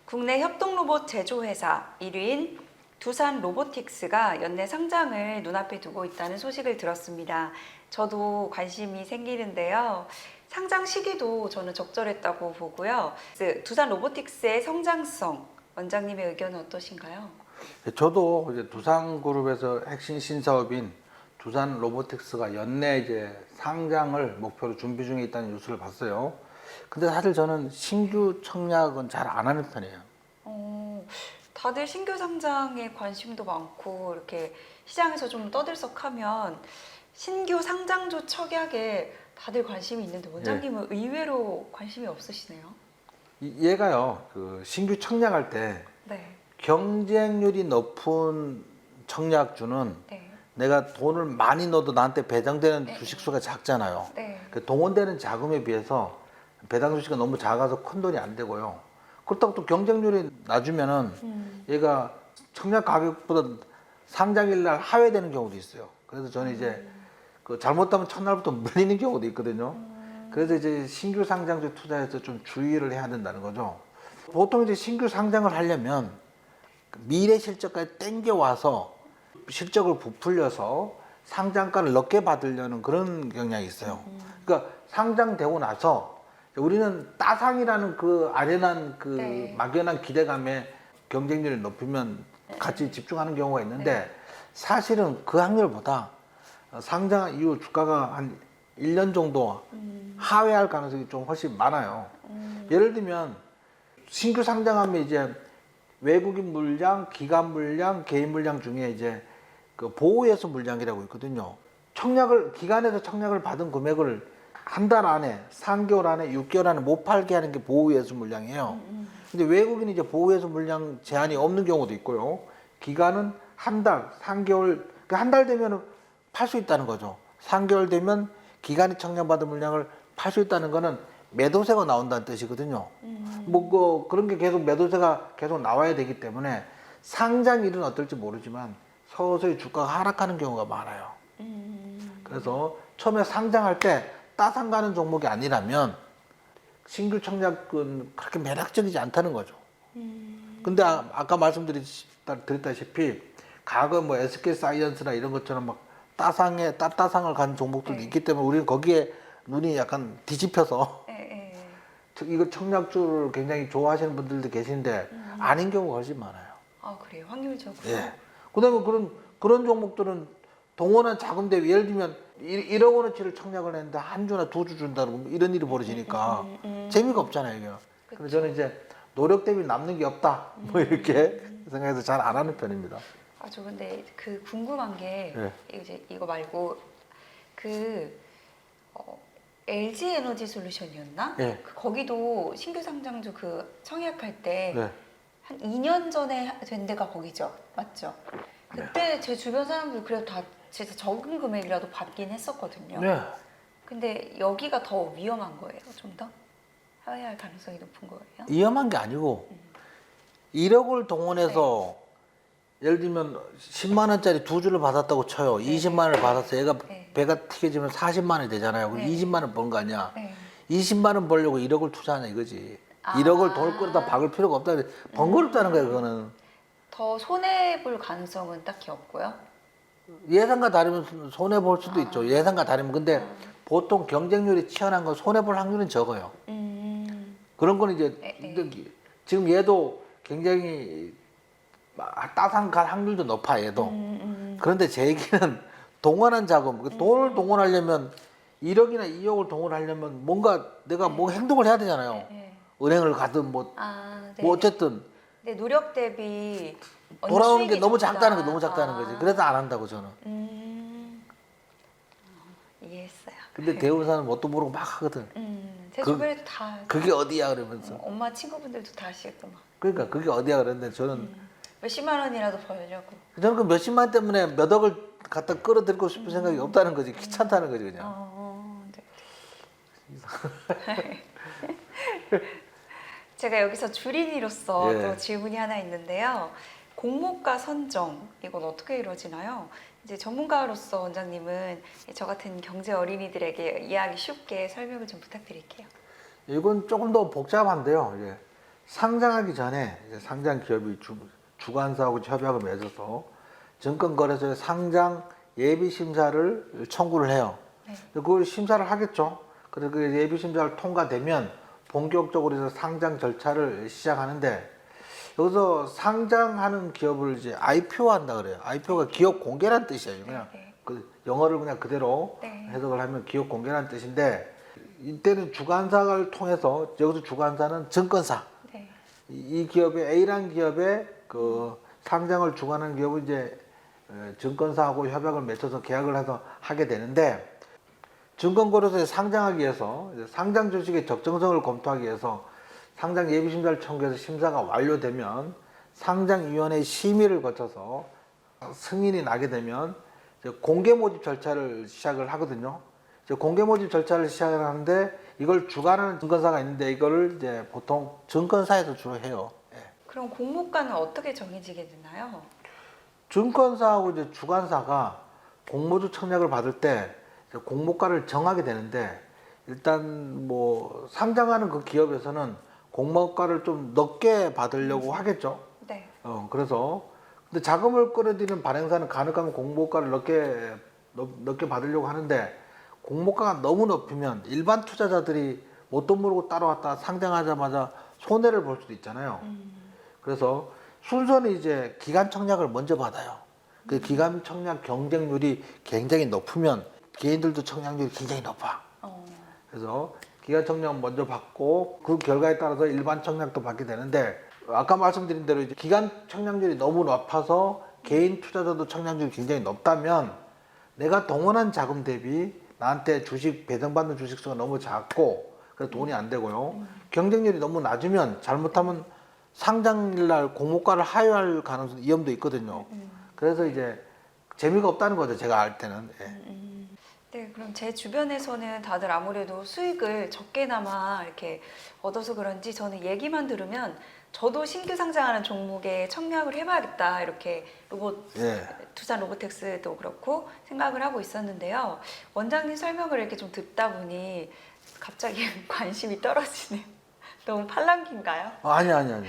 국내 협동로봇 제조회사 1위인 두산 로보틱스가 연내 상장을 눈앞에 두고 있다는 소식을 들었습니다. 저도 관심이 생기는데요. 상장 시기도 저는 적절했다고 보고요. 두산 로보틱스의 성장성, 원장님의 의견은 어떠신가요? 저도 이제 두산그룹에서 핵심 신사업인 두산 로보틱스가 연내 이제 상장을 목표로 준비 중에 있다는 뉴스를 봤어요. 근데 사실 저는 신규 청약은 잘 안 하는 편이에요. 다들 신규 상장에 관심도 많고 이렇게 시장에서 좀 떠들썩하면 신규 상장주 청약에 다들 관심이 있는데 원장님은 의외로 관심이 없으시네요. 얘가요, 그 신규 청약할 때 네. 경쟁률이 높은 청약주는 네. 내가 돈을 많이 넣어도 나한테 배당되는 네. 주식수가 작잖아요. 네. 그 동원되는 자금에 비해서 배당 주식이 너무 작아서 큰 돈이 안 되고요. 그렇다고 또 경쟁률이 낮으면은 얘가 청약 가격보다 상장일 날 하회되는 경우도 있어요. 그래서 저는 이제 그 잘못하면 첫날부터 물리는 경우도 있거든요. 그래서 이제 신규 상장주 투자에서 좀 주의를 해야 된다는 거죠. 보통 이제 신규 상장을 하려면 미래 실적까지 땡겨와서 실적을 부풀려서 상장가를 높게 받으려는 그런 경향이 있어요. 그러니까 상장되고 나서 우리는 따상이라는 그 아련한 그 네. 막연한 기대감에 경쟁률을 높이면 같이 집중하는 경우가 있는데 사실은 그 확률보다 상장 이후 주가가 한 1년 정도 하회할 가능성이 좀 훨씬 많아요. 예를 들면 신규 상장하면 이제 외국인 물량, 기관 물량, 개인 물량 중에 이제 그 보호예수 물량이라고 있거든요. 기관에서 청약을 받은 금액을 한 달 안에, 3개월 안에, 6개월 안에 못 팔게 하는 게 보호예수 물량이에요. 근데 외국인은 이제 보호예수 물량 제한이 없는 경우도 있고요. 기간은 한 달, 3개월, 한 달 되면 팔 수 있다는 거죠. 3개월 되면 기간이 청약받은 물량을 팔 수 있다는 거는 매도세가 나온다는 뜻이거든요. 그런 게 계속 매도세가 계속 나와야 되기 때문에 상장일은 어떨지 모르지만 서서히 주가가 하락하는 경우가 많아요. 그래서 처음에 상장할 때 따상 가는 종목이 아니라면 신규 청약은 그렇게 매력적이지 않다는 거죠. 근데 아까 말씀드렸다시피 과거 뭐 SK사이언스나 이런 것처럼 막 따상을 간 종목들도 네. 있기 때문에 우리는 거기에 눈이 약간 뒤집혀서 이거 청약주를 굉장히 좋아하시는 분들도 계신데 아닌 경우가 훨씬 많아요. 아, 그래요? 확률적으로? 예. 그다음에 그런 종목들은 동원한 자금 대비 예를 들면 1억 원어치를 청약을 했는데 한 주나 두 주 준다고 이런 일이 벌어지니까 재미가 없잖아요, 이게. 그래서 저는 이제 노력 대비 남는 게 없다. 뭐 이렇게 생각해서 잘 안 하는 편입니다. 아, 저 근데 그 궁금한 게 네. 이제 이거 말고 그 LG 에너지 솔루션이었나? 네. 거기도 신규 상장주 그 청약할 때 네. 한 2년 전에 된 데가 거기죠, 맞죠? 그때 제 주변 사람들 그래도 다 진짜 적은 금액이라도 받긴 했었거든요. 네. 근데 여기가 더 위험한 거예요, 좀 더? 하회할 가능성이 높은 거예요? 위험한 게 아니고 1억을 동원해서 예를 들면 10만 원짜리 두 주를 받았다고 쳐요. 20만 원을 받았어. 얘가 배가 튀겨지면 40만 원이 되잖아요. 그럼 20만 원 번 거 아니야. 20만 원 벌려고 1억을 투자하냐 이거지. 1억을 돈을 끌어다 박을 필요가 없다. 번거롭다는 거예요, 그거는. 더 손해볼 가능성은 딱히 없고요. 예상과 다르면 손해 볼 수도 있죠. 예상과 다르면. 근데 보통 경쟁률이 치열한 건 손해 볼 확률은 적어요. 그런 거는 이제 지금 얘도 굉장히 따상 갈 확률도 높아, 얘도. 그런데 제 얘기는 동원한 자금, 돈을 동원하려면 1억이나 2억을 동원하려면 뭔가 내가 뭐 행동을 해야 되잖아요. 은행을 가든 뭐 어쨌든. 근데 노력 대비 돌아오는 게 너무 적다. 작다는 거, 너무 작다는 거지. 그래서 안 한다고 저는. 이해했어요. 근데 대우사는 뭣도 모르고 막 하거든. 제 주변에도 다 그게 어디야 그러면서. 엄마 친구분들도 다 하시고 막 그러니까 그게 어디야 그랬는데 저는 몇십만 원이라도 벌려고. 저는 그 몇십만 원 때문에 몇 억을 갖다 끌어들이고 싶은 생각이 없다는 거지. 귀찮다는 거지 그냥. 네. 제가 여기서 주린이로서 예. 또 질문이 하나 있는데요. 공모가 선정 이건 어떻게 이루어지나요? 이제 전문가로서 원장님은 저 같은 경제 어린이들에게 이해하기 쉽게 설명을 좀 부탁드릴게요. 이건 조금 더 복잡한데요. 예. 상장하기 전에 이제 상장 기업이 주관사하고 협약을 맺어서 증권거래소에 상장 예비 심사를 청구를 해요. 네. 그걸 심사를 하겠죠. 그래서 그 예비 심사를 통과되면 본격적으로 이제 상장 절차를 시작하는데, 여기서 상장하는 기업을 이제 IPO 한다 그래요. IPO가 기업 공개란 뜻이에요. 그냥 네. 그 영어를 그냥 그대로 네. 해석을 하면 기업 공개란 뜻인데, 이때는 주관사를 통해서, 여기서 주관사는 증권사. 네. 이 기업의 A라는 기업의 그 상장을 주관하는 기업은 이제 증권사하고 협약을 맺어서 계약을 해서 하게 되는데, 증권거래소에 상장하기 위해서 상장 주식의 적정성을 공표하기 위해서 상장 예비심사를 청구해서 심사가 완료되면 상장위원회 심의를 거쳐서 승인이 나게 되면 이제 공개 모집 절차를 시작을 하거든요. 이제 공개 모집 절차를 시작을 하는데, 이걸 주관하는 증권사가 있는데 이거를 이제 보통 증권사에서 주로 해요. 예. 그럼 공모가는 어떻게 정해지게 되나요? 증권사하고 이제 주관사가 공모주 청약을 받을 때 이제 공모가를 정하게 되는데, 일단 뭐 상장하는 그 기업에서는 공모가를 좀 높게 받으려고 하겠죠. 네. 그래서 근데 자금을 끌어들이는 발행사는 가능하면 공모가를 높게 받으려고 하는데, 공모가가 너무 높으면 일반 투자자들이 뭣도 모르고 따라왔다 상장하자마자 손해를 볼 수도 있잖아요. 그래서 순서는 이제 기간 청약을 먼저 받아요. 그 기간 청약 경쟁률이 굉장히 높으면 개인들도 청약률이 굉장히 높아. 그래서 기간 청약 먼저 받고 그 결과에 따라서 일반 청약도 받게 되는데, 아까 말씀드린 대로 이제 기간 청약률이 너무 높아서 개인 투자자도 청약률이 굉장히 높다면, 내가 동원한 자금 대비 나한테 주식 배정받는 주식수가 너무 작고 그래서 돈이 안 되고요. 경쟁률이 너무 낮으면 잘못하면 상장일 날 공모가를 하회할 가능성, 위험도 있거든요. 그래서 이제 재미가 없다는 거죠, 제가 알 때는. 예. 네, 그럼 제 주변에서는 다들 아무래도 수익을 적게나마 이렇게 얻어서 그런지 저는 얘기만 들으면 저도 신규 상장하는 종목에 청약을 해봐야겠다, 이렇게 예. 두산 로보텍스도 그렇고 생각을 하고 있었는데요. 원장님 설명을 이렇게 좀 듣다 보니 갑자기 관심이 떨어지네요. 너무 팔랑귀인가요? 아니.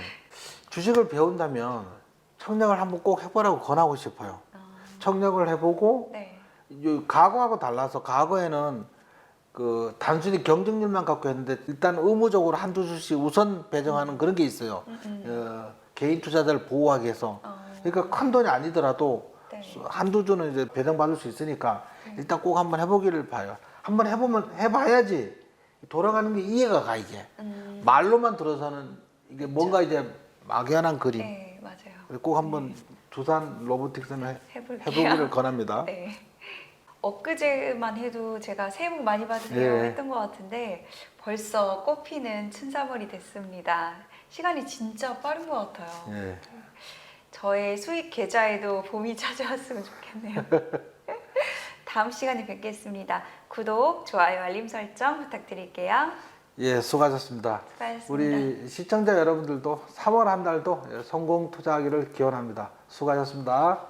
주식을 배운다면 청약을 한번 꼭 해보라고 권하고 싶어요. 청약을 해보고, 네. 과거하고 달라서 과거에는 그 단순히 경쟁률만 갖고 했는데, 일단 의무적으로 한두 주씩 우선 배정하는 그런 게 있어요. 개인 투자자를 보호하기 위해서. 그러니까 큰 돈이 아니더라도 네. 한두 주는 이제 배정받을 수 있으니까 일단 꼭 한번 해보기를 봐요. 한번 해봐야지 돌아가는 게 이해가 가, 이게. 말로만 들어서는 이게 뭔가 이제 막연한 그림. 네, 맞아요. 꼭 한번 두산 로보틱스는 해볼게요. 해보기를 권합니다. 네. 엊그제만 해도 제가 새해 복 많이 받으세요 예. 했던 것 같은데 벌써 꽃피는 춘삼월이 됐습니다. 시간이 진짜 빠른 것 같아요. 예. 저의 수익 계좌에도 봄이 찾아왔으면 좋겠네요. 다음 시간에 뵙겠습니다. 구독, 좋아요, 알림 설정 부탁드릴게요. 예, 수고하셨습니다. 수고하셨습니다. 우리 시청자 여러분들도 3월 한 달도 성공 투자하기를 기원합니다. 수고하셨습니다.